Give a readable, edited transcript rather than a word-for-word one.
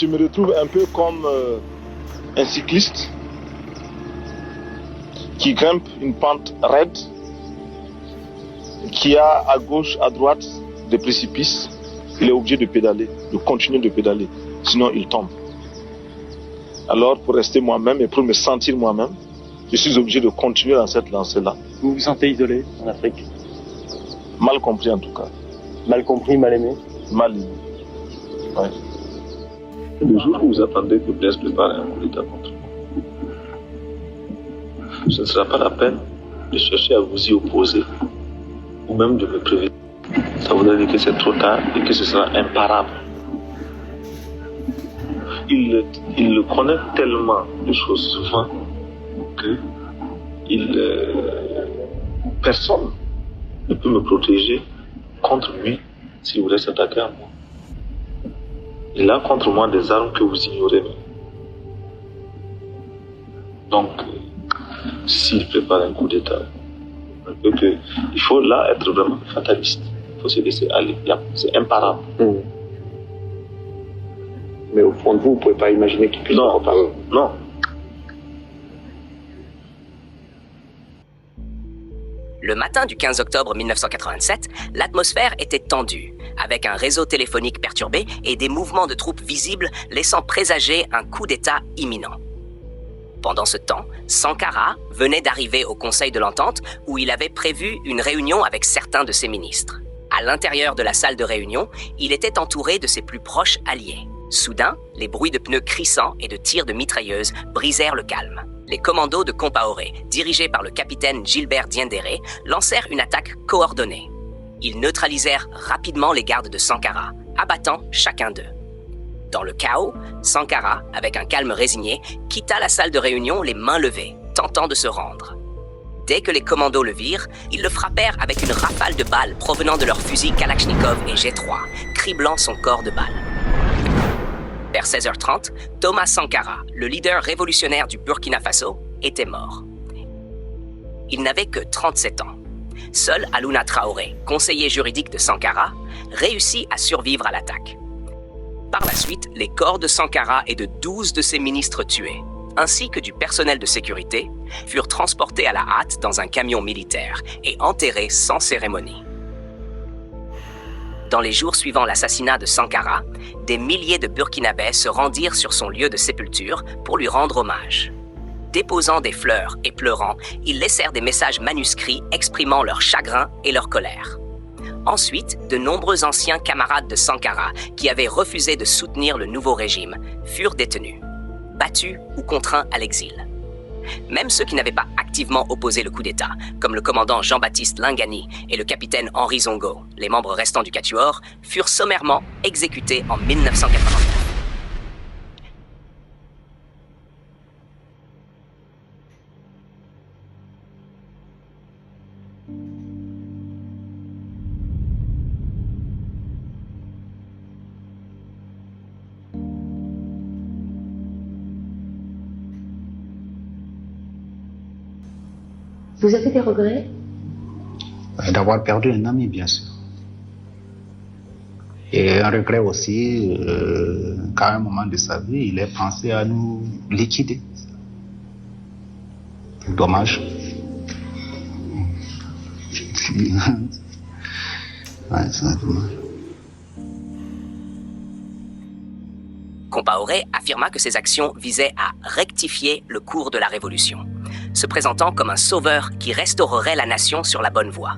Je me retrouve un peu comme un cycliste qui grimpe une pente raide, qui a à gauche, à droite des précipices. Il est obligé de pédaler, de continuer de pédaler, sinon il tombe. Alors pour rester moi-même et pour me sentir moi-même, je suis obligé de continuer dans cette lancée-là. Vous vous sentez isolé en Afrique? Mal compris en tout cas. Mal compris, mal aimé? Mal aimé. Ouais. Le jour où vous attendez que Blaise prépare un coup d'État contre vous, ce ne sera pas la peine de chercher à vous y opposer ou même de me prévenir. Ça voudrait dire que c'est trop tard et que ce sera imparable. Il le connaît tellement de choses souvent que personne ne peut me protéger contre lui s'il voulait s'attaquer à moi. Il a contre moi des armes que vous ignorez. Donc, s'il prépare un coup d'État, il faut là être vraiment fataliste. Il faut se laisser aller. C'est imparable. Mais au fond de vous, vous ne pouvez pas imaginer qu'il puisse en reparler. Non. Le matin du 15 octobre 1987, l'atmosphère était tendue, avec un réseau téléphonique perturbé et des mouvements de troupes visibles laissant présager un coup d'État imminent. Pendant ce temps, Sankara venait d'arriver au Conseil de l'Entente où il avait prévu une réunion avec certains de ses ministres. À l'intérieur de la salle de réunion, il était entouré de ses plus proches alliés. Soudain, les bruits de pneus crissants et de tirs de mitrailleuses brisèrent le calme. Les commandos de Compaoré, dirigés par le capitaine Gilbert Diendéré, lancèrent une attaque coordonnée. Ils neutralisèrent rapidement les gardes de Sankara, abattant chacun d'eux. Dans le chaos, Sankara, avec un calme résigné, quitta la salle de réunion les mains levées, tentant de se rendre. Dès que les commandos le virent, ils le frappèrent avec une rafale de balles provenant de leurs fusils Kalachnikov et G3, criblant son corps de balles. Vers 16h30, Thomas Sankara, le leader révolutionnaire du Burkina Faso, était mort. Il n'avait que 37 ans. Seul Alouna Traoré, conseiller juridique de Sankara, réussit à survivre à l'attaque. Par la suite, les corps de Sankara et de 12 de ses ministres tués, ainsi que du personnel de sécurité, furent transportés à la hâte dans un camion militaire et enterrés sans cérémonie. Dans les jours suivant l'assassinat de Sankara, des milliers de Burkinabés se rendirent sur son lieu de sépulture pour lui rendre hommage. Déposant des fleurs et pleurant, ils laissèrent des messages manuscrits exprimant leur chagrin et leur colère. Ensuite, de nombreux anciens camarades de Sankara qui avaient refusé de soutenir le nouveau régime furent détenus, battus ou contraints à l'exil. Même ceux qui n'avaient pas activement opposé le coup d'État, comme le commandant Jean-Baptiste Lingani et le capitaine Henri Zongo, les membres restants du Quatuor, furent sommairement exécutés en 1989. Vous avez des regrets? D'avoir perdu un ami, bien sûr. Et un regret aussi qu'à un moment de sa vie, il ait pensé à nous liquider. Dommage. Ouais, c'est dommage. Compaoré affirma que ses actions visaient à rectifier le cours de la révolution, se présentant comme un sauveur qui restaurerait la nation sur la bonne voie.